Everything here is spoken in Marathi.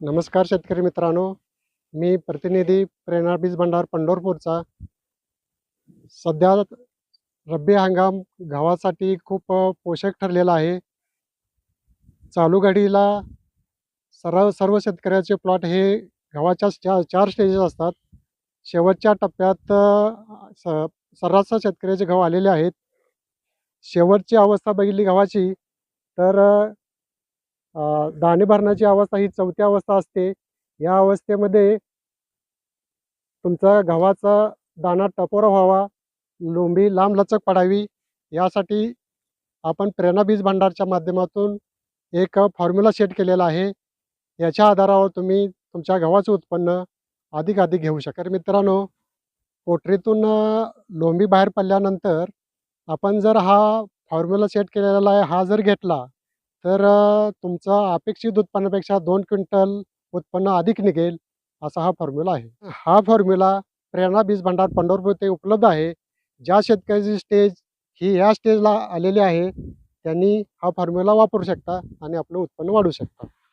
नमस्कार शेतकरी मित्रांनो, मी प्रतिनिधी प्रेरणा बीज भंडार पंढरपूरचा. सध्या रब्बी हंगाम गव्हासाठी खूप पोषक ठरलेला आहे. चालू घडीला सर्व शेतकऱ्याचे प्लॉट हे गव्हाच्या चार स्टेजेस असतात. शेवटच्या टप्प्यात सर्रास शेतकऱ्याचे गहू आलेले आहेत. शेवटची अवस्था बघितली गव्हाची तर दाणे भरण्याची अवस्था ही चौथी अवस्था असते. या अवस्थेमध्ये तुमचा गव्हाचा दाणा टपोरा व्हावा, लोंबी लांबलचक पडावी, यासाठी आपण प्रेरणा बीज भंडारच्या माध्यमातून एक फॉर्म्युला सेट केलेला आहे. याच्या आधारावर तुम्ही तुमच्या गव्हाचं उत्पन्न अधिकाधिक घेऊ शकाल. तर मित्रांनो, पोटरीतून लोंबी बाहेर पडल्यानंतर आपण जर हा फॉर्म्युला सेट केलेला आहे, हा जर घेतला तर तुमचं अपेक्षित उत्पन्नापेक्षा 2 क्विंटल उत्पन्न अधिक निघेल, असा हा फॉर्म्युला आहे. हा फॉर्म्युला प्रेरणा बीज भंडार पंढरपूर येथे उपलब्ध आहे. ज्या शेतकऱ्याची स्टेज ही ह्या स्टेजला आलेली आहे, त्यांनी हा फॉर्म्युला वापरू शकता आणि आपलं उत्पन्न वाढवू शकता.